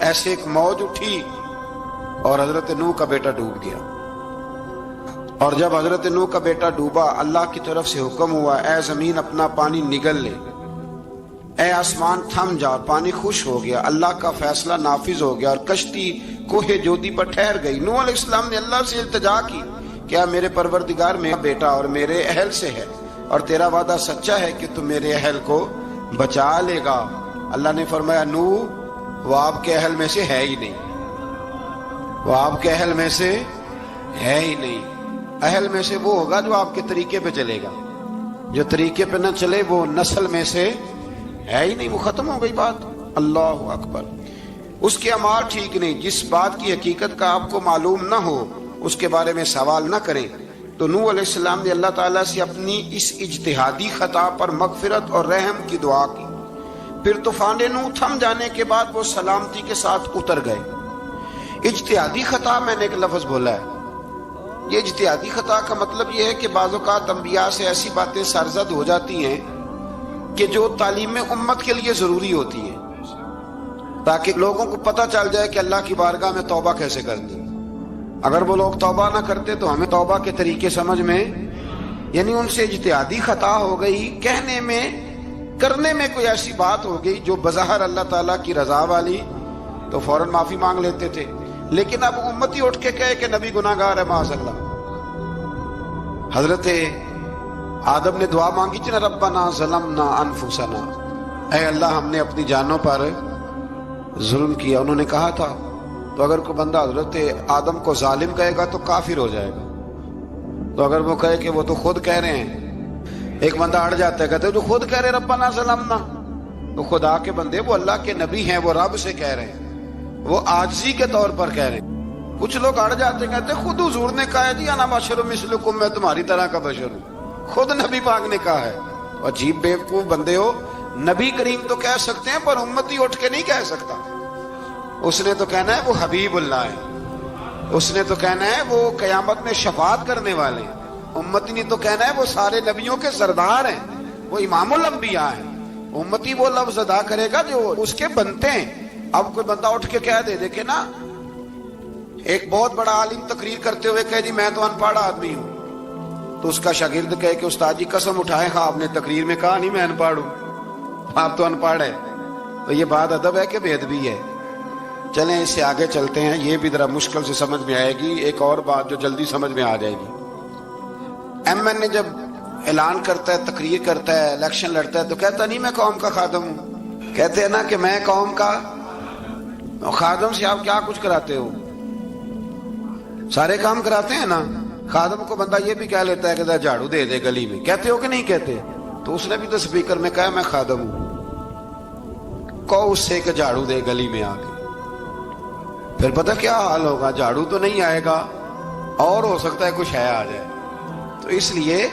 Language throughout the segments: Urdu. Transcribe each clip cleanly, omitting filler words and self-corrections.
ایسے ایک موج اٹھی اور حضرت نوح کا بیٹا ڈوب گیا. اور جب حضرت نوح کا بیٹا ڈوبا، اللہ کی طرف سے حکم ہوا اے زمین اپنا پانی نگل لے، اے آسمان تھم جا. پانی خوش ہو گیا، اللہ کا فیصلہ نافذ ہو گیا اور کشتی کوہ جودی پر ٹھہر گئی. نوح علیہ السلام نے اللہ سے التجا کی، کیا میرے پروردگار میرا بیٹا اور میرے اہل سے ہے اور تیرا وعدہ سچا ہے کہ تم میرے اہل کو بچا لے گا. اللہ نے فرمایا نوح وہ آپ کے اہل میں سے ہے ہی نہیں، وہ آپ کے اہل میں سے ہے ہی نہیں. اہل میں سے وہ ہوگا جو آپ کے طریقے پہ چلے گا، جو طریقے پہ نہ چلے وہ نسل میں سے ہے ہی نہیں، وہ ختم ہو گئی بات. اللہ اکبر. اس کے اعمال ٹھیک نہیں. جس بات کی حقیقت کا آپ کو معلوم نہ ہو اس کے بارے میں سوال نہ کریں. تو نوح علیہ السلام نے اللہ تعالیٰ سے اپنی اس اجتہادی خطا پر مغفرت اور رحم کی دعا کی. پھر طوفان نوح تھم جانے کے بعد وہ سلامتی کے ساتھ اتر گئے. اجتہادی خطا میں نے ایک لفظ بولا ہے. یہ اجتہادی خطا کا مطلب یہ ہے کہ بعض اوقات انبیاء سے ایسی باتیں سرزد ہو جاتی ہیں کہ جو تعلیم امت کے لیے ضروری ہوتی ہیں، تاکہ لوگوں کو پتہ چل جائے کہ اللہ کی بارگاہ میں توبہ کیسے کرنی. اگر وہ لوگ توبہ نہ کرتے تو ہمیں توبہ کے طریقے سمجھ میں، یعنی ان سے اجتہادی خطا ہو گئی، کہنے میں کرنے میں کوئی ایسی بات ہو گئی جو بظاہر اللہ تعالیٰ کی رضا والی، تو فوراً معافی مانگ لیتے تھے. لیکن اب امتی اٹھ کے کہے کہ نبی گناہ گار ہے معاذ اللہ. حضرت آدم نے دعا مانگی تھی نا، ربنا ظلمنا انفسنا، اے اللہ ہم نے اپنی جانوں پر ظلم کیا. انہوں نے کہا تھا. تو اگر کوئی بندہ حضرت آدم کو ظالم کہے گا تو کافر ہو جائے گا. تو اگر وہ کہے کہ وہ تو خود کہہ رہے ہیں، ایک بندہ اڑ جاتا ہے، کہتے ہیں جو خود کہہ رہے ربنا ظلمنا، تو خدا کے بندے وہ اللہ کے نبی ہیں، وہ رب سے کہہ رہے ہیں، وہ عاجزی کے طور پر کہہ رہے ہیں. کچھ لوگ اڑ جاتے ہیں، کہتے ہیں خود حضور نے کہا ہے جی انا بشر مثلکم، میں تمہاری طرح کا بشر ہوں. خود نبی پاک نے کہا ہے. عجیب بیوقوف بندے ہو. نبی کریم تو کہہ سکتے ہیں پر امتی اٹھ کے نہیں کہہ سکتا. اس نے تو کہنا ہے وہ حبیب اللہ ہے، اس نے تو کہنا ہے وہ قیامت میں شفاعت کرنے والے ہیں. امتی نے تو کہنا ہے وہ سارے نبیوں کے سردار ہیں، وہ امام الانبیاء ہیں. امتی وہ لفظ ادا کرے گا جو اس کے بنتے ہیں. اب کوئی بندہ اٹھ کے کہہ دے، دیکھے نا ایک بہت بڑا عالم تقریر کرتے ہوئے کہے جی میں تو ان پڑھ آدمی ہوں، تو اس کا شاگرد کہے کہ استاد جی قسم اٹھائے ہاں آپ نے تقریر میں کہا نہیں میں ان پڑھ ہوں، آپ تو ان پڑھ ہے. تو یہ بات ادب ہے کہ بے ادبی ہے؟ چلیں اس سے آگے چلتے ہیں، یہ بھی ذرا مشکل سے سمجھ میں آئے گی. ایک اور بات جو جلدی سمجھ میں آ جائے گی. ایم این اے جب اعلان کرتا ہے، تقریر کرتا ہے، الیکشن لڑتا ہے، تو کہتا نہیں میں قوم کا خادم ہوں. کہتے ہیں نا کہ میں قوم کا خادم سے آپ کیا کچھ کراتے ہو؟ سارے کام کراتے ہیں نا. خادم کو بندہ یہ بھی کہہ لیتا ہے کہ جھاڑو دے دے گلی میں، کہتے ہو کہ نہیں کہتے؟ تو اس نے بھی تو سپیکر میں کہا میں خادم ہوں. کہو اس سے کہ جھاڑو دے گلی میں آ کے، پھر پتہ کیا حال ہوگا. جھاڑو تو نہیں آئے گا اور ہو سکتا ہے کچھ ہے آ جائے. تو اس لیے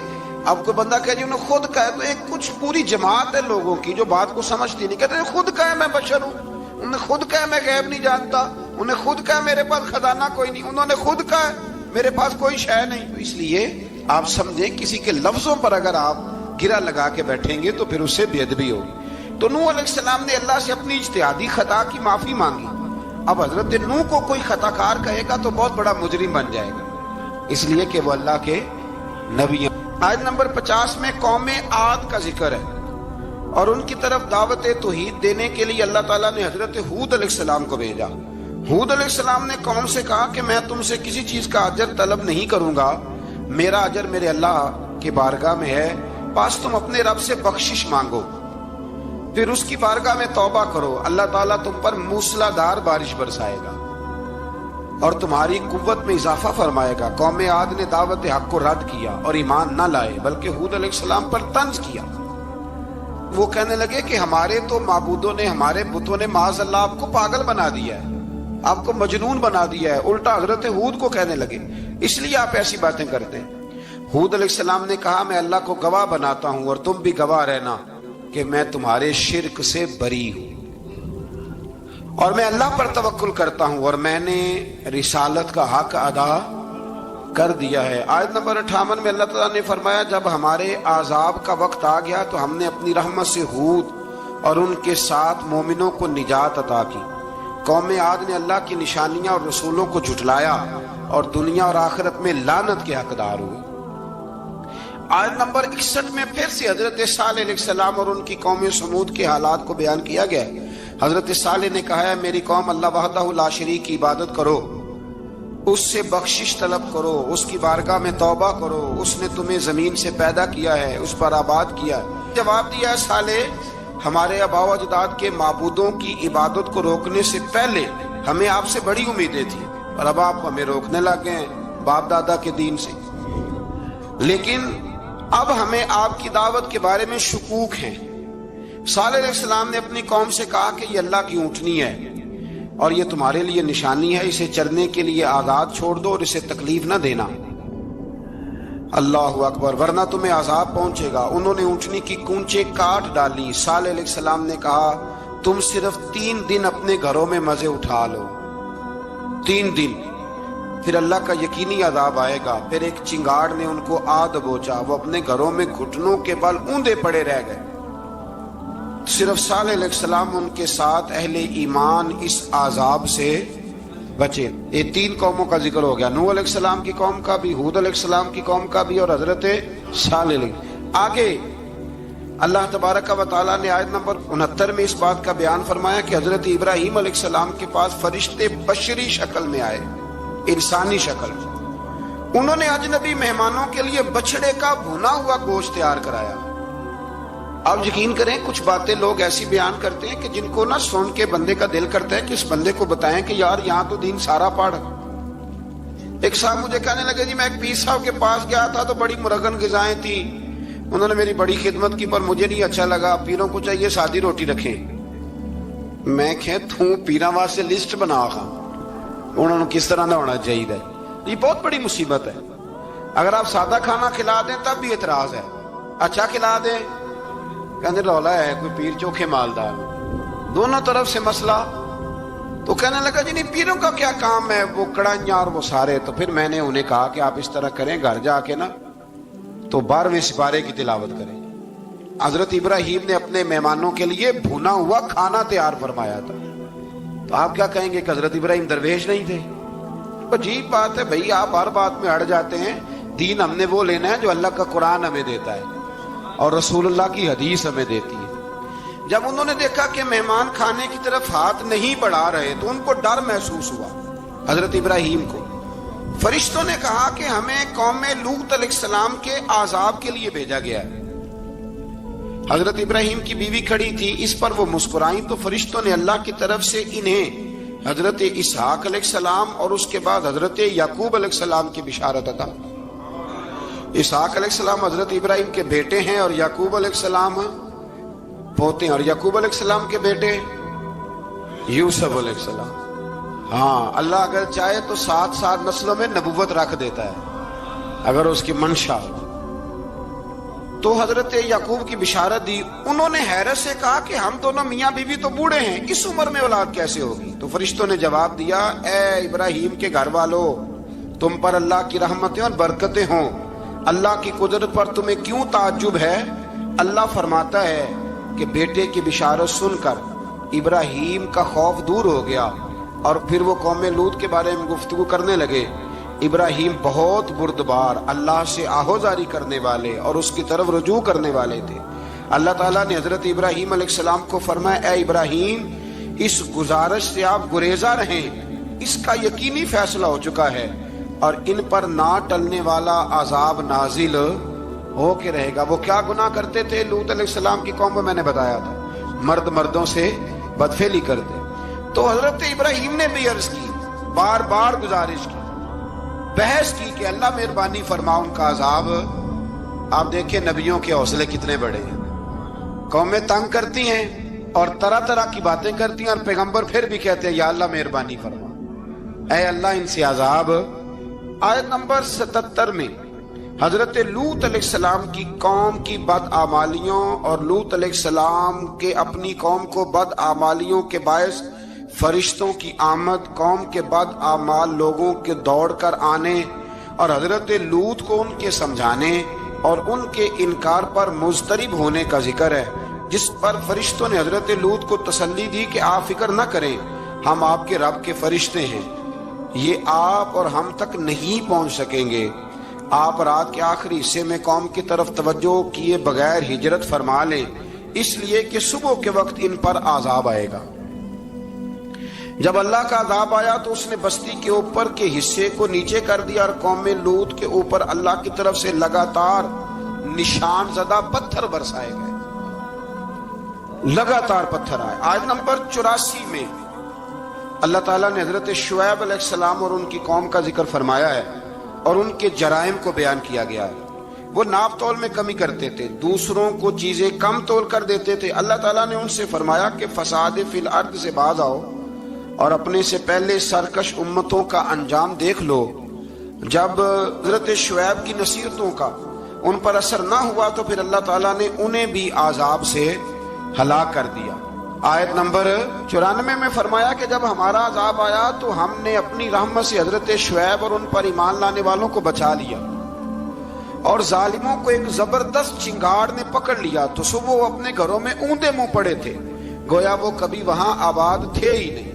اب کوئی بندہ کہے جی انہوں نے خود کہا ہے، تو ایک کچھ پوری جماعت ہے لوگوں کی جو بات کو سمجھتی نہیں. کہتے ہیں خود کہا ہے میں بشر ہوں، انہوں نے خود کہا میں غیب نہیں جانتا، انہوں نے خود کہا میرے پاس خزانہ کوئی نہیں، انہوں نے خود کہا میرے پاس کوئی شے نہیں. تو اس لیے آپ سمجھیں کسی کے لفظوں پر اگر آپ گرا لگا کے بیٹھیں گے تو پھر اس سے بے ادبی ہوگی. تو نوح علیہ السلام نے اللہ سے اپنی اجتہادی خطا کی معافی مانگی. اب حضرت نوح کو کوئی خطا کار کہے گا تو بہت بڑا مجرم بن جائے گا، اس لیے کہ وہ اللہ کے نبی ہیں. آیت نمبر 50 میں قوم عاد کا ذکر ہے اور ان کی طرف دعوت توحید دینے کے لیے اللہ تعالیٰ نے حضرت ہود علیہ السلام کو بھیجا. ہود علیہ السلام نے قوم سے کہا کہ میں تم سے کسی چیز کا اجر طلب نہیں کروں گا، میرا اجر میرے اللہ کی بارگاہ میں ہے، بس تم اپنے رب سے بخشش مانگو، پھر اس کی بارگاہ میں توبہ کرو، اللہ تعالیٰ تم پر موسلا دھار بارش برسائے گا اور تمہاری قوت میں اضافہ فرمائے گا. قوم عاد نے دعوت حق کو رد کیا اور ایمان نہ لائے بلکہ ہود علیہ السلام پر طنز کیا. وہ کہنے لگے کہ ہمارے تو معبودوں نے، ہمارے بتوں نے معاذ اللہ آپ کو پاگل بنا دیا ہے، آپ کو مجنون بنا دیا ہے. الٹا حضرت ہود کو کہنے لگے اس لیے آپ ایسی باتیں کرتے ہیں. ہود علیہ السلام نے کہا میں اللہ کو گواہ بناتا ہوں اور تم بھی گواہ رہنا کہ میں تمہارے شرک سے بری ہوں اور میں اللہ پر توکل کرتا ہوں اور میں نے رسالت کا حق ادا کر دیا ہے. آیت نمبر 58 میں اللہ تعالیٰ نے فرمایا جب ہمارے عذاب کا وقت آ گیا تو ہم نے اپنی رحمت سے ہود اور ان کے ساتھ مومنوں کو نجات عطا کی. قوم عاد نے اللہ کی نشانیاں اور رسولوں کو جھٹلایا اور دنیا اور آخرت میں لعنت کے حقدار ہوئے۔ آیت نمبر 61 میں پھر سے حضرت صالح علیہ السلام اور ان کی قوم سمود کے حالات کو بیان کیا گیا ہے۔ حضرت صالح نے کہا ہے میری قوم اللہ وحدہ لا شریک کی عبادت کرو، اس سے بخشش طلب کرو، اس کی بارگاہ میں توبہ کرو، اس نے تمہیں زمین سے پیدا کیا ہے، اس پر آباد کیا ہے۔ جواب دیا ہے صالح ہمارے آباء و اجداد کے معبودوں کی عبادت کو روکنے سے پہلے ہمیں آپ سے بڑی امیدیں تھیں، اور اب آپ ہمیں روکنے لگ گئے ہیں باپ دادا کے دین سے، لیکن اب ہمیں آپ کی دعوت کے بارے میں شکوک ہیں۔ صالح علیہ السلام نے اپنی قوم سے کہا کہ یہ اللہ کی اونٹنی ہے اور یہ تمہارے لیے نشانی ہے، اسے چرنے کے لیے آزاد چھوڑ دو اور اسے تکلیف نہ دینا، اللہ اکبر، ورنہ تمہیں عذاب پہنچے گا۔ انہوں نے اونٹنی کی کونچیں کاٹ ڈالی۔ صالح علیہ السلام نے کہا تم صرف 3 دن اپنے گھروں میں مزے اٹھا لو، 3 دن، پھر اللہ کا یقینی عذاب آئے گا۔ پھر ایک چنگاڑ نے ان کو آ دبوچا، وہ اپنے گھروں میں گھٹنوں کے بل اوندے پڑے رہ گئے۔ صرف صالح علیہ السلام ان کے ساتھ اہل ایمان اس عذاب سے بچے۔ یہ 3 قوموں کا ذکر ہو گیا، نوح علیہ السلام کی قوم کا بھی، ہود علیہ السلام کی قوم کا بھی، اور حضرت صالح علیہ۔ آگے اللہ تبارک و تعالیٰ نے آیت نمبر 69 میں اس بات کا بیان فرمایا کہ حضرت ابراہیم علیہ السلام کے پاس فرشتے بشری شکل میں آئے، انسانی شکل میں۔ انہوں نے اجنبی مہمانوں کے لیے بچڑے کا بھونا ہوا گوشت تیار کرایا۔ آپ یقین کریں کچھ باتیں لوگ ایسی بیان کرتے ہیں کہ جن کو نہ سن کے بندے کا دل کرتا ہے کہ اس بندے کو بتائیں کہ یار یہاں تو دین سارا پڑھ۔ ایک صاحب مجھے کہنے لگے جی میں ایک پیر صاحب کے پاس گیا تھا تو بڑی مرغن غذائیں تھیں، انہوں نے میری بڑی خدمت کی پر مجھے نہیں اچھا لگا، پیروں کو چاہیے سادی روٹی رکھیں۔ میں کہ توں پیراں واسطے لسٹ بنا خاں انہوں نے کس طرح نہ ہونا چاہیے۔ یہ بہت بڑی مصیبت ہے۔ اگر آپ سادہ کھانا کھلا دیں تب بھی اعتراض ہے، اچھا کھلا دیں کہنے رولا ہے کوئی پیر چوکھے مالدار، دونوں طرف سے مسئلہ۔ تو کہنے لگا جی نہیں پیروں کا کیا کام ہے، وہ کڑائیاں اور وہ سارے۔ تو پھر میں نے انہیں کہا کہ آپ اس طرح کریں، گھر جا کے نا تو 12ویں سپارے کی تلاوت کریں۔ حضرت ابراہیم نے اپنے مہمانوں کے لیے بھونا ہوا کھانا تیار فرمایا تھا۔ تو آپ کیا کہیں گے کہ حضرت ابراہیم درویش نہیں تھے؟ عجیب بات ہے بھائی، آپ ہر بات میں اڑ جاتے ہیں۔ دین ہم نے وہ لینا ہے جو اللہ کا قرآن ہمیں دیتا ہے اور رسول اللہ کی حدیث ہمیں دیتی ہے۔ جب انہوں نے دیکھا کہ مہمان کھانے کی طرف ہاتھ نہیں بڑھا رہے تو ان کو ڈر محسوس ہوا۔ حضرت ابراہیم کو فرشتوں نے کہا کہ ہمیں قوم لوط علیہ السلام کے عذاب کے لیے بھیجا گیا ہے۔ حضرت ابراہیم کی بیوی کھڑی تھی، اس پر وہ مسکرائیں تو فرشتوں نے اللہ کی طرف سے انہیں حضرت اسحاق علیہ السلام اور اس کے بعد حضرت یعقوب علیہ السلام کی بشارت عطا۔ اسحاق علیہ السلام حضرت ابراہیم کے بیٹے ہیں اور یعقوب علیہ السلام پوتے ہیں، اور یعقوب علیہ السلام کے بیٹے یوسف علیہ السلام۔ ہاں اللہ اگر چاہے تو 7 نسلوں میں نبوت رکھ دیتا ہے اگر اس کی منشا ہو۔ تو حضرت یعقوب کی بشارت دی۔ انہوں نے حیرت سے کہا کہ ہم دونوں میاں بیوی تو بوڑھے ہیں، اس عمر میں اولاد کیسے ہوگی؟ تو فرشتوں نے جواب دیا اے ابراہیم کے گھر والوں، تم پر اللہ کی رحمتیں اور برکتیں ہوں، اللہ کی قدرت پر تمہیں کیوں تعجب ہے؟ اللہ فرماتا ہے کہ بیٹے کی بشارت سن کر ابراہیم کا خوف دور ہو گیا اور پھر وہ قوم لوط کے بارے میں گفتگو کرنے لگے۔ ابراہیم بہت بردبار، اللہ سے آہوزاری کرنے والے اور اس کی طرف رجوع کرنے والے تھے۔ اللہ تعالیٰ نے حضرت ابراہیم علیہ السلام کو فرمایا اے ابراہیم اس گزارش سے آپ گریزاں رہیں، اس کا یقینی فیصلہ ہو چکا ہے اور ان پر نہ ٹلنے والا عذاب نازل ہو کے رہے گا۔ وہ کیا گناہ کرتے تھے؟ لوط علیہ السلام کی قوم کو میں نے بتایا تھا، مرد مردوں سے بدفعلی کرتے۔ تو حضرت ابراہیم نے بھی عرض کی، بار بار گزارش کی، بحث کی کہ اللہ مہربانی فرما ان کا عذاب۔ آپ دیکھیں نبیوں کے حوصلے کتنے بڑے ہیں، قومیں تنگ کرتی ہیں اور طرح طرح کی باتیں کرتی ہیں اور پیغمبر پھر بھی کہتے ہیں یا اللہ مہربانی فرما، اے اللہ ان سے عذاب۔ آیت نمبر 77 میں حضرت لوط علیہ السلام کی قوم کی بدعمالیوں اور لوط علیہ السلام کے اپنی قوم کو بدعمالیوں کے باعث فرشتوں کی آمد، قوم کے بدعمال لوگوں کے دوڑ کر آنے اور حضرت لوط کو ان کے سمجھانے اور ان کے انکار پر مضطرب ہونے کا ذکر ہے، جس پر فرشتوں نے حضرت لوط کو تسلی دی کہ آپ فکر نہ کریں، ہم آپ کے رب کے فرشتے ہیں، یہ آپ اور ہم تک نہیں پہنچ سکیں گے۔ آپ رات کے آخری حصے میں قوم کی طرف توجہ کیے بغیر ہجرت فرما لیں، اس لیے کہ صبح کے وقت ان پر عذاب آئے گا۔ جب اللہ کا عذاب آیا تو اس نے بستی کے اوپر کے حصے کو نیچے کر دیا اور قوم لوط کے اوپر اللہ کی طرف سے لگاتار نشان زدہ پتھر برسائے گئے، لگاتار پتھر آئے۔ آیت نمبر 84 میں اللہ تعالیٰ نے حضرت شعیب علیہ السلام اور ان کی قوم کا ذکر فرمایا ہے اور ان کے جرائم کو بیان کیا گیا ہے۔ وہ ناپ تول میں کمی کرتے تھے، دوسروں کو چیزیں کم تول کر دیتے تھے۔ اللہ تعالیٰ نے ان سے فرمایا کہ فساد فی الارض سے باز آؤ اور اپنے سے پہلے سرکش امتوں کا انجام دیکھ لو۔ جب حضرت شعیب کی نصیحتوں کا ان پر اثر نہ ہوا تو پھر اللہ تعالیٰ نے انہیں بھی عذاب سے ہلاک کر دیا۔ آیت نمبر 94 میں فرمایا کہ جب ہمارا عذاب آیا تو ہم نے اپنی رحمت سے حضرت شعیب اور ان پر ایمان لانے والوں کو بچا لیا، اور ظالموں کو ایک زبردست چنگاڑ نے پکڑ لیا تو صبح وہ اپنے گھروں میں اوندے منہ پڑے تھے، گویا وہ کبھی وہاں آباد تھے ہی نہیں۔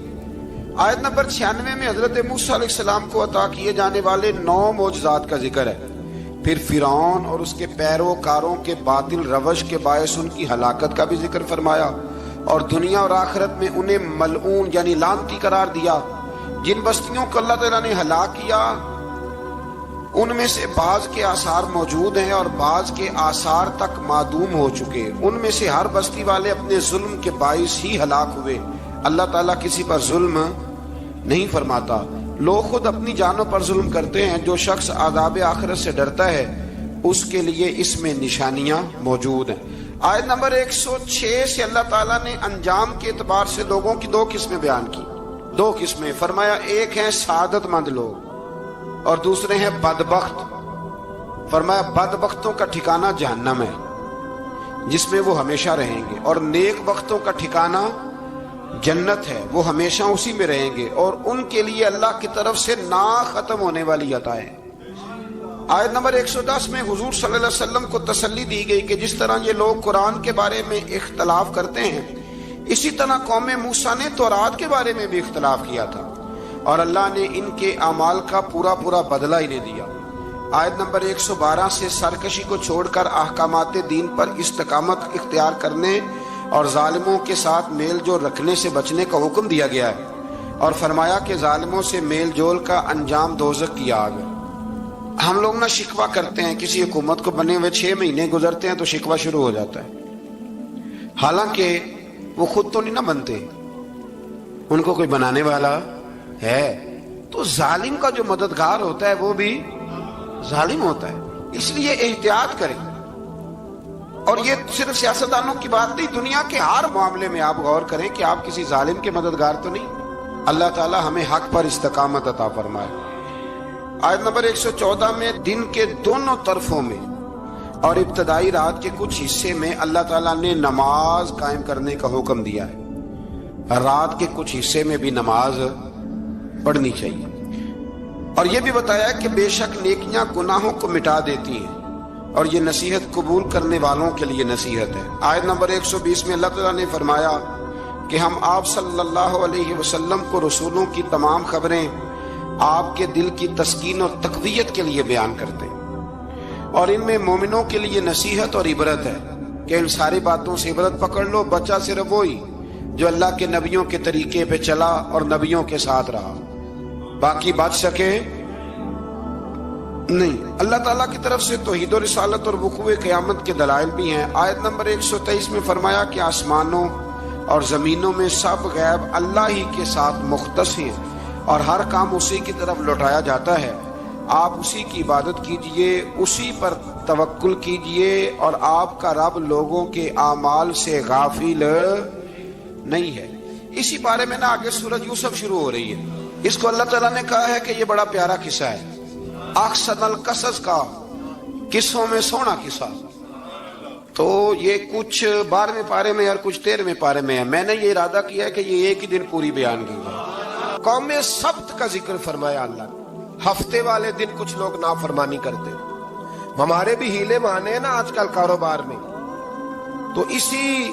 آیت نمبر 96 میں حضرت موسیٰ علیہ السلام کو عطا کیے جانے والے 9 معجزات کا ذکر ہے۔ پھر فرعون اور اس کے پیروکاروں کے باطل روش کے باعث ان کی ہلاکت کا بھی ذکر فرمایا، اور دنیا اور آخرت میں انہیں ملعون یعنی لعنتی قرار دیا۔ جن بستیوں کو اللہ تعالیٰ نے ہلاک کیا ان میں سے بعض کے آثار موجود ہیں اور بعض کے آثار تک معدوم ہو چکے۔ ان میں سے ہر بستی والے اپنے ظلم کے باعث ہی ہلاک ہوئے۔ اللہ تعالیٰ کسی پر ظلم نہیں فرماتا، لوگ خود اپنی جانوں پر ظلم کرتے ہیں۔ جو شخص عذاب آخرت سے ڈرتا ہے اس کے لیے اس میں نشانیاں موجود ہیں۔ آیت نمبر 106 سے اللہ تعالیٰ نے انجام کے اعتبار سے لوگوں کی 2 قسمیں بیان کی۔ 2 قسمیں فرمایا، ایک ہیں سعادت مند لوگ اور دوسرے ہیں بدبخت۔ فرمایا بدبختوں کا ٹھکانہ جہنم ہے جس میں وہ ہمیشہ رہیں گے، اور نیک بختوں کا ٹھکانہ جنت ہے، وہ ہمیشہ اسی میں رہیں گے، اور ان کے لیے اللہ کی طرف سے نا ختم ہونے والی عطائیں۔ آیت نمبر 110 میں حضور صلی اللہ علیہ وسلم کو تسلی دی گئی کہ جس طرح یہ لوگ قرآن کے بارے میں اختلاف کرتے ہیں، اسی طرح قوم موسیٰ نے تورات کے بارے میں بھی اختلاف کیا تھا، اور اللہ نے ان کے اعمال کا پورا بدلہ انہیں دیا۔ آیت نمبر 112 سے سرکشی کو چھوڑ کر احکامات دین پر استقامت اختیار کرنے اور ظالموں کے ساتھ میل جول رکھنے سے بچنے کا حکم دیا گیا ہے، اور فرمایا کہ ظالموں سے میل جول کا انجام دوزخ کی آگ ہے۔ ہم لوگ نہ شکوہ کرتے ہیں، کسی حکومت کو بنے ہوئے 6 مہینے گزرتے ہیں تو شکوہ شروع ہو جاتا ہے، حالانکہ وہ خود تو نہیں نہ بنتے، ان کو کوئی بنانے والا ہے۔ تو ظالم کا جو مددگار ہوتا ہے وہ بھی ظالم ہوتا ہے، اس لیے احتیاط کریں۔ اور یہ صرف سیاستدانوں کی بات نہیں، دنیا کے ہر معاملے میں آپ غور کریں کہ آپ کسی ظالم کے مددگار تو نہیں۔ اللہ تعالی ہمیں حق پر استقامت عطا فرمائے۔ آیت نمبر 114 میں دن کے دونوں طرفوں میں اور ابتدائی رات کے کچھ حصے میں اللہ تعالیٰ نے نماز قائم کرنے کا حکم دیا ہے۔ رات کے کچھ حصے میں بھی نماز پڑھنی چاہیے، اور یہ بھی بتایا کہ بے شک نیکیاں گناہوں کو مٹا دیتی ہیں، اور یہ نصیحت قبول کرنے والوں کے لیے نصیحت ہے۔ آیت نمبر 120 میں اللہ تعالیٰ نے فرمایا کہ ہم آپ صلی اللہ علیہ وسلم کو رسولوں کی تمام خبریں آپ کے دل کی تسکین اور تقویت کے لیے بیان کرتے ہیں، اور ان میں مومنوں کے لیے نصیحت اور عبرت ہے کہ ان ساری باتوں سے عبرت پکڑ لو۔ بچہ صرف وہی جو اللہ کے نبیوں کے طریقے پہ چلا اور نبیوں کے ساتھ رہا، باقی بچ سکے نہیں۔ اللہ تعالیٰ کی طرف سے توحید و رسالت اور وقوع قیامت کے دلائل بھی ہیں۔ آیت نمبر 123 میں فرمایا کہ آسمانوں اور زمینوں میں سب غیب اللہ ہی کے ساتھ مختص ہیں، اور ہر کام اسی کی طرف لوٹایا جاتا ہے۔ آپ اسی کی عبادت کیجئے، اسی پر توکل کیجئے، اور آپ کا رب لوگوں کے اعمال سے غافل نہیں ہے۔ اسی بارے میں آگے سورۃ یوسف شروع ہو رہی ہے۔ اس کو اللہ تعالیٰ نے کہا ہے کہ یہ بڑا پیارا قصہ ہے، احسن القصص کا، قصوں میں سونا قصہ۔ تو یہ کچھ 12ویں پارے میں اور کچھ 13ویں پارے میں ہے۔ میں نے یہ ارادہ کیا ہے کہ یہ ایک ہی دن پوری بیان کی ہے۔ قوم سبت کا ذکر فرمایا اللہ نے۔ ہفتے والے دن کچھ لوگ نافرمانی کرتے، ہمارے بھی ہیلے بہانے ہیں نا آج کل کاروبار میں، تو اسی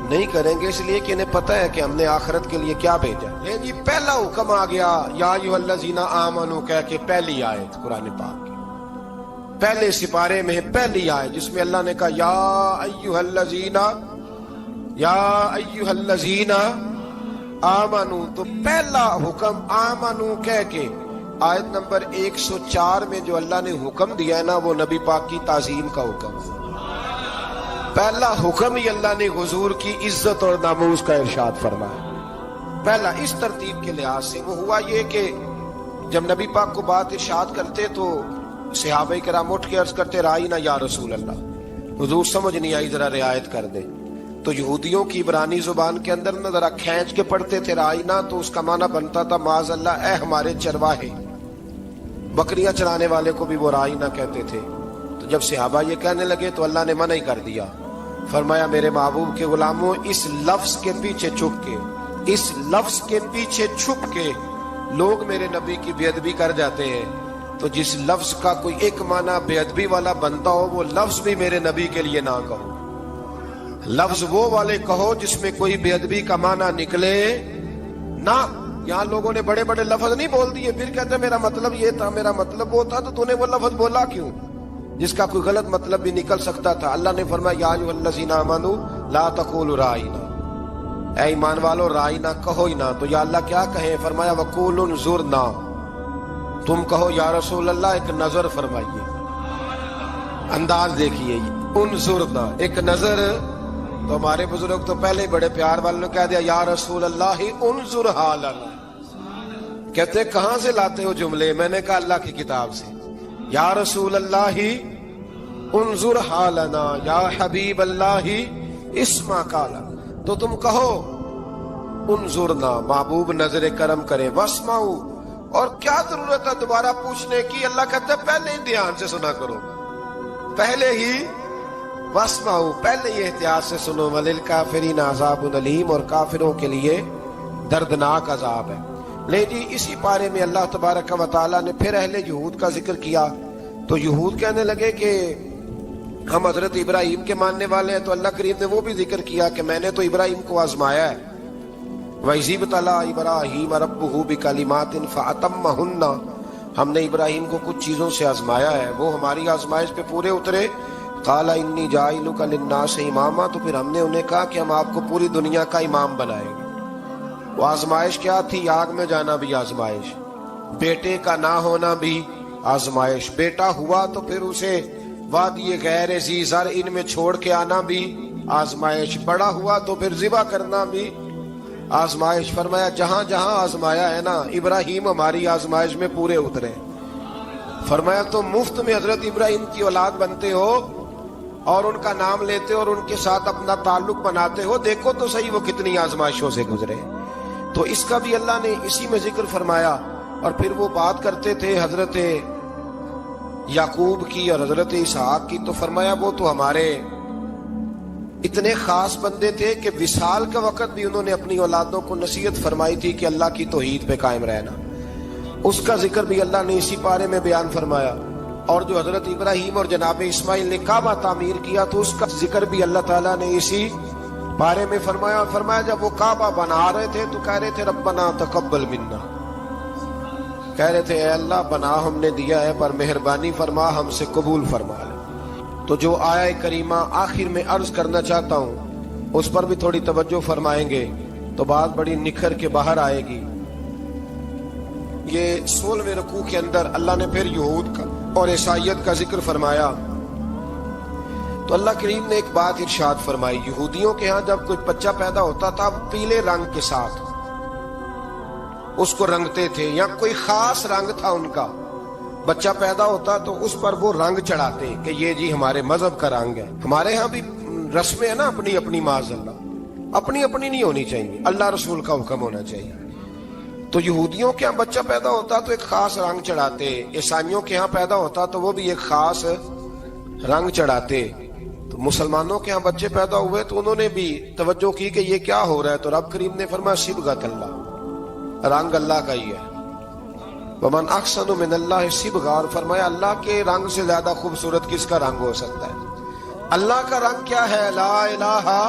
نہیں کریں گے، اس لیے کہ انہیں پتہ ہے کہ ہم نے آخرت کے لیے کیا بھیجا ہے۔ جی پہلا حکم آ گیا یا ایھا الذین آمنوا کہہ کے، پہلی آیت قرآن پاک کی پہلے سپارے میں پہلی آیت جس میں اللہ نے کہا یا ایھا الذین آمنوا، تو پہلا حکم آمنوا کہہ کے آیت نمبر 104 میں جو اللہ نے حکم دیا ہے نا، وہ نبی پاک کی تعظیم کا حکم ہے۔ پہلا حکم ہی اللہ نے حضور کی عزت اور ناموس کا ارشاد فرمایا۔ پہلا اس ترتیب کے لحاظ سے وہ ہوا یہ کہ جب نبی پاک کو بات ارشاد کرتے تو صحابہ کرام اٹھ کے عرض کرتے رائینا یا رسول اللہ، حضور سمجھ نہیں آئی، ذرا رعایت کر دیں۔ تو یہودیوں کی عبرانی زبان کے اندر نہ ذرا کھینچ کے پڑھتے تھے رائینا، تو اس کا معنی بنتا تھا معاذ اللہ اے ہمارے چرواہے، بکریاں چرانے والے کو بھی وہ رائینا کہتے تھے۔ تو جب صحابہ یہ کہنے لگے تو اللہ نے منع ہی کر دیا، فرمایا میرے محبوب کے غلاموں، اس لفظ کے پیچھے چھپ کے لوگ میرے نبی کی بے ادبی کر جاتے ہیں، تو جس لفظ کا کوئی ایک معنی بے ادبی والا بنتا ہو وہ لفظ بھی میرے نبی کے لیے نہ کہو، لفظ وہ والے کہو جس میں کوئی بے ادبی کا معنی نکلے نہ۔ یہاں لوگوں نے بڑے بڑے لفظ نہیں بول دیے، پھر کہتے میرا مطلب یہ تھا، میرا مطلب وہ تھا، تو نے وہ لفظ بولا کیوں جس کا کوئی غلط مطلب بھی نکل سکتا تھا۔ اللہ نے فرمایا یا ایھا الذین آمنوا لا تقولوا رائینا، اے ایمان والو رائینا کہو ہی نہ۔ تو یا اللہ کیا کہیں؟ فرمایا وقولوا انظرنا، تم کہو یا رسول اللہ ایک نظر فرمائیے، انداز دیکھیے، انظرنا ایک نظر۔ تو ہمارے بزرگ تو پہلے ہی بڑے پیار والوں نے کہہ دیا یا رسول اللہ انظر حالنا، کہتے کہاں سے لاتے ہو جملے؟ میں نے کہا اللہ کی کتاب سے، یا رسول اللہ انظر حالنا یا حبیب اللہ اسمع قالا، تو تم کہو انظرنا، محبوب نظر کرم کرے، واسمعوا، اور کیا ضرورت ہے دوبارہ پوچھنے کی؟ اللہ کہتے ہیں پہلے ہی دھیان سے سنا کرو، پہلے ہی واسمعوا، پہلے ہی احتیاط سے سنو، وللکافرین عذاب علیم، اور کافروں کے لیے دردناک عذاب ہے۔ لے جی اسی پارے میں اللہ تبارک و تعالیٰ نے پھر اہل یہود کا ذکر کیا، تو یہود کہنے لگے کہ ہم حضرت ابراہیم کے ماننے والے ہیں، تو اللہ کریم نے وہ بھی ذکر کیا کہ میں نے تو ابراہیم کو آزمایا ہے، وَإِذِ ابْتَلَىٰ إِبْرَاهِيمَ رَبُّهُ بِكَلِمَاتٍ فَأَتَمَّهُنَّ، ہم نے ابراہیم کو کچھ چیزوں سے آزمایا ہے، وہ ہماری آزمائش پہ پورے اترے۔ قَالَ إِنِّي جَاعِلُكَ لِلنَّاسِ إِمَامًا، تو پھر ہم نے انہیں کہا کہ ہم آپ کو پوری دنیا کا امام بنائیں گے۔ وہ آزمائش کیا تھی؟ آگ میں جانا بھی آزمائش، بیٹے کا نہ ہونا بھی آزمائش، بیٹا ہوا تو پھر اسے وادی غیر ذی زرع ان میں چھوڑ کے آنا بھی آزمائش، بڑا ہوا تو پھر ذبح کرنا بھی آزمائش۔ فرمایا جہاں جہاں آزمایا ہے نا، ابراہیم ہماری آزمائش میں پورے اترے۔ فرمایا تم مفت میں حضرت ابراہیم کی اولاد بنتے ہو اور ان کا نام لیتے ہو اور ان کے ساتھ اپنا تعلق بناتے ہو، دیکھو تو صحیح وہ کتنی آزمائشوں سے گزرے۔ تو اس کا بھی اللہ نے اسی میں ذکر فرمایا۔ اور پھر وہ بات کرتے تھے حضرت یعقوب کی اور حضرت اسحاق کی، تو فرمایا وہ تو ہمارے اتنے خاص بندے تھے کہ وصال کا وقت بھی انہوں نے اپنی اولادوں کو نصیحت فرمائی تھی کہ اللہ کی توحید پہ قائم رہنا، اس کا ذکر بھی اللہ نے اسی پارے میں بیان فرمایا۔ اور جو حضرت ابراہیم اور جناب اسماعیل نے کعبہ تعمیر کیا تو اس کا ذکر بھی اللہ تعالیٰ نے اسی بارے میں فرمایا۔ فرمایا جب وہ کعبہ بنا رہے تھے تو کہہ رہے تھے ربنا تقبل منا، کہہ رہے تھے اے اللہ بنا ہم نے دیا ہے پر مہربانی فرما ہم سے قبول فرما لے۔ تو جو آیہ کریمہ آخر میں عرض کرنا چاہتا ہوں اس پر بھی تھوڑی توجہ فرمائیں گے تو بات بڑی نکھر کے باہر آئے گی۔ یہ 16ویں رکوع کے اندر اللہ نے پھر یہود کا اور عیسائیت کا ذکر فرمایا تو اللہ کریم نے ایک بات ارشاد فرمائی، یہودیوں کے ہاں جب کوئی بچہ پیدا ہوتا تھا پیلے رنگ کے ساتھ اس کو رنگتے تھے، یا کوئی خاص رنگ تھا ان کا، بچہ پیدا ہوتا تو اس پر وہ رنگ چڑھاتے کہ یہ جی ہمارے مذہب کا رنگ ہے۔ ہمارے ہاں بھی رسمیں ہیں نا اپنی اپنی، معاذ اللہ اپنی اپنی نہیں ہونی چاہیے، اللہ رسول کا حکم ہونا چاہیے۔ تو یہودیوں کے ہاں بچہ پیدا ہوتا تو ایک خاص رنگ چڑھاتے، عیسائیوں کے ہاں پیدا ہوتا تو وہ بھی ایک خاص رنگ چڑھاتے۔ تو مسلمانوں کے ہاں بچے پیدا ہوئے تو انہوں نے بھی توجہ کی کہ یہ کیا ہو رہا ہے، تو رب کریم نے فرمایا صبغۃ اللہ، رنگ اللہ کا ہی ہے۔ ومن احسن من اللہ صبغہ، اور فرمایا اللہ کے رنگ سے زیادہ خوبصورت کس کا رنگ ہو سکتا ہے؟ اللہ کا رنگ کیا ہے؟ لا الہ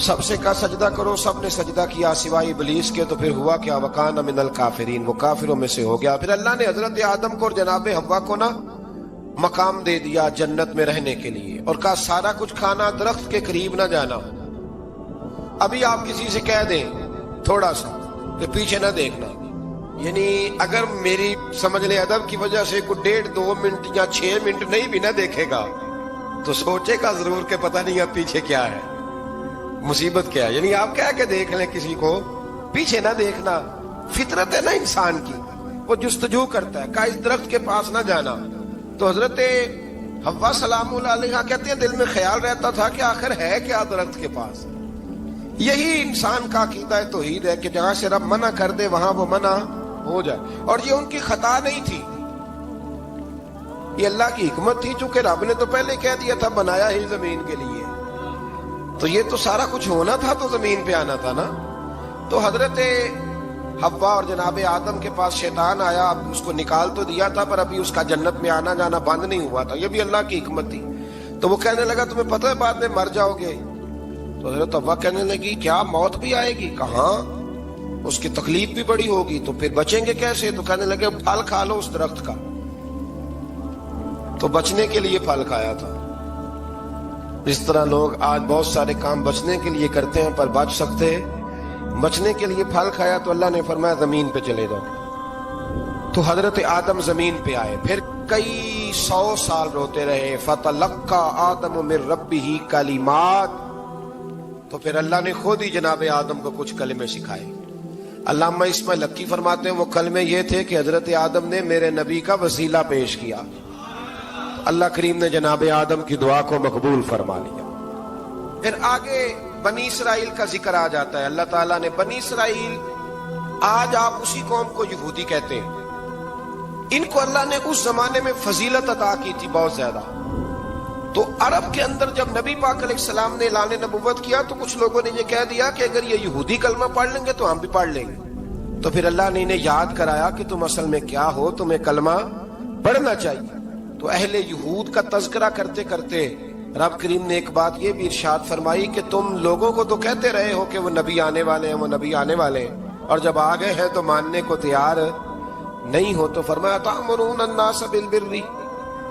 سب سے کہا سجدہ کرو، سب نے سجدہ کیا سوائے ابلیس کے، تو پھر ہوا کیا؟ وکان من الکافرین، وہ کافروں میں سے ہو گیا۔ پھر اللہ نے حضرت آدم کو اور جناب حوا کو نا مقام دے دیا جنت میں رہنے کے لیے، اور کہا سارا کچھ کھانا، درخت کے قریب نہ جانا۔ ابھی آپ کسی سے کہہ دیں تھوڑا سا کہ پیچھے نہ دیکھنا، یعنی اگر میری سمجھ لیں ادب کی وجہ سے کوئی 1.5-2 منٹ یا 6 منٹ نہیں بھی نہ دیکھے گا تو سوچے گا ضرور کہ پتہ نہیں اب پیچھے کیا ہے، مصیبت کیا ہے۔ یعنی آپ کہہ کے دیکھ لیں کسی کو، پیچھے نہ دیکھنا، فطرت ہے نا انسان کی، وہ جستجو کرتا ہے، کہا اس درخت کے پاس نہ جانا۔ تو حضرت حوا سلام اللہ علیہا کہتے ہیں دل میں خیال رہتا تھا کہ آخر ہے کیا درخت کے پاس۔ یہی انسان کا عقیدہ توحید ہے کہ جہاں سے رب منع کر دے وہاں وہ منع ہو جائے، اور یہ ان کی خطا نہیں تھی، یہ اللہ کی حکمت تھی، چونکہ رب نے تو پہلے کہہ دیا تھا بنایا ہی زمین کے لیے، تو یہ تو سارا کچھ ہونا تھا تو زمین پہ آنا تھا نا۔ تو حضرت حوا اور جناب آدم کے پاس شیطان آیا، اب اس کو نکال تو دیا تھا پر ابھی اس کا جنت میں آنا جانا بند نہیں ہوا تھا، یہ بھی اللہ کی حکمت تھی۔ تو وہ کہنے لگا تمہیں پتہ ہے بعد میں مر جاؤ گے؟ تو حضرت حوا کہنے لگی کیا موت بھی آئے گی؟ کہاں، اس کی تکلیف بھی بڑی ہوگی، تو پھر بچیں گے کیسے؟ تو کہنے لگے پھل کھا لو اس درخت کا، تو بچنے کے لیے پھل کھایا تھا۔ اس طرح لوگ آج بہت سارے کام بچنے کے لیے کرتے ہیں پر بچ سکتے، بچنے کے لیے پھل کھایا تو اللہ نے فرمایا زمین پہ چلے جاؤ۔ تو حضرت آدم زمین پہ آئے، پھر کئی 100 سال روتے رہے، فَتَلَقَّى آدَمُ مِن رَبِّهِ کَلِمَاتٍ، تو پھر اللہ نے خود ہی جناب آدم کو کچھ کلمے سکھائے۔ علامہ اسماعیل حقی فرماتے ہیں وہ کلمے یہ تھے کہ حضرت آدم نے میرے نبی کا وسیلہ پیش کیا، اللہ کریم نے جناب آدم کی دعا کو مقبول فرما لیا۔ پھر آگے بنی اسرائیل کا ذکر آ جاتا ہے، اللہ تعالیٰ نے بنی اسرائیل، آج آپ اسی قوم کو یہودی کہتے ہیں، ان کو اللہ نے اس زمانے میں فضیلت عطا کی تھی بہت زیادہ۔ تو عرب کے اندر جب نبی پاک علیہ السلام نے اعلان نبوت کیا تو کچھ لوگوں نے یہ کہہ دیا کہ اگر یہ یہودی کلمہ پڑھ لیں گے تو ہم بھی پڑھ لیں گے، تو پھر اللہ نے انہیں یاد کرایا کہ تم اصل میں کیا ہو، تمہیں کلمہ پڑھنا چاہیے۔ تو اہل یہود کا تذکرہ کرتے کرتے رب کریم نے ایک بات یہ بھی ارشاد فرمائی کہ تم لوگوں کو تو کہتے رہے ہو کہ وہ نبی آنے والے ہیں، وہ نبی آنے والے ہیں، اور جب آ گئے ہیں تو ماننے کو تیار نہیں ہو۔ تو فرمایا تأمرون الناس بالبر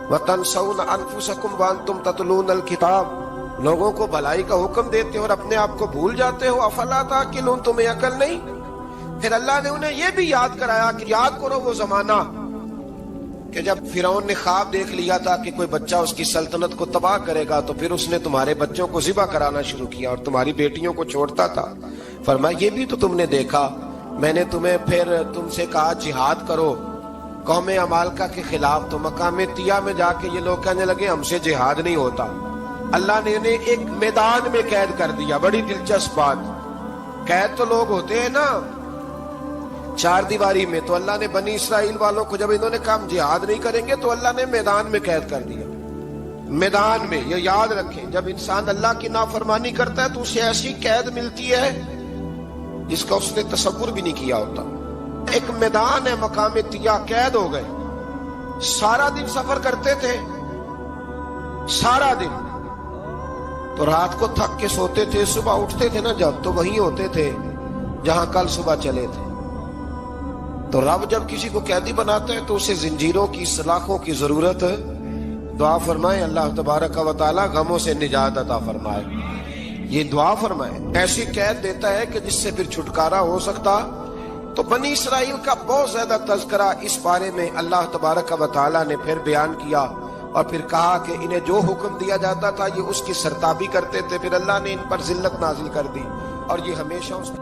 وتنسون انفسکم وانتم تتلون الکتاب، لوگوں کو بھلائی کا حکم دیتے ہو اور اپنے آپ کو بھول جاتے ہو، افلا تعقلون، تمہیں عقل نہیں؟ پھر اللہ نے انہیں یہ بھی یاد کرایا کہ یاد کرو وہ زمانہ کہ جب فرعون نے خواب دیکھ لیا تھا کہ کوئی بچہ اس کی سلطنت کو تباہ کرے گا، تو پھر اس نے تمہارے بچوں کو ذبح کرانا شروع کیا اور تمہاری بیٹیوں کو چھوڑتا تھا۔ فرمایا یہ بھی تو تم نے دیکھا، میں نے تمہیں پھر تم سے کہا جہاد کرو قوم عمالقہ کے خلاف، تو مقام طیہ میں جا کے یہ لوگ کہنے لگے ہم سے جہاد نہیں ہوتا، اللہ نے انہیں ایک میدان میں قید کر دیا۔ بڑی دلچسپ بات، قید تو لوگ ہوتے ہیں نا چار دیواری میں، تو اللہ نے بنی اسرائیل والوں کو جب انہوں نے کہا ہم جہاد نہیں کریں گے تو اللہ نے میدان میں قید کر دیا۔ میدان میں، یہ یاد رکھیں، جب انسان اللہ کی نافرمانی کرتا ہے تو اسے ایسی قید ملتی ہے جس کا اس نے تصور بھی نہیں کیا ہوتا۔ ایک میدان ہے مقام طیہ، قید ہو گئے، سارا دن سفر کرتے تھے، سارا دن، تو رات کو تھک کے سوتے تھے، صبح اٹھتے تھے نا جب، تو وہیں ہوتے تھے جہاں کل صبح چلے تھے۔ تو رب جب کسی کو قیدی بناتا ہے تو اسے زنجیروں کی، سلاخوں کی ضرورت، دعا فرمائے اللہ تبارک و تعالی غموں سے نجات عطا فرمائے، یہ دعا فرمائے، ایسی قید دیتا ہے کہ جس سے پھر چھٹکارا ہو سکتا۔ تو بنی اسرائیل کا بہت زیادہ تذکرہ اس بارے میں اللہ تبارک و تعالی نے پھر بیان کیا، اور پھر کہا کہ انہیں جو حکم دیا جاتا تھا یہ اس کی سرتابی کرتے تھے، پھر اللہ نے ان پر ذلت نازل کر دی، اور یہ ہمیشہ اس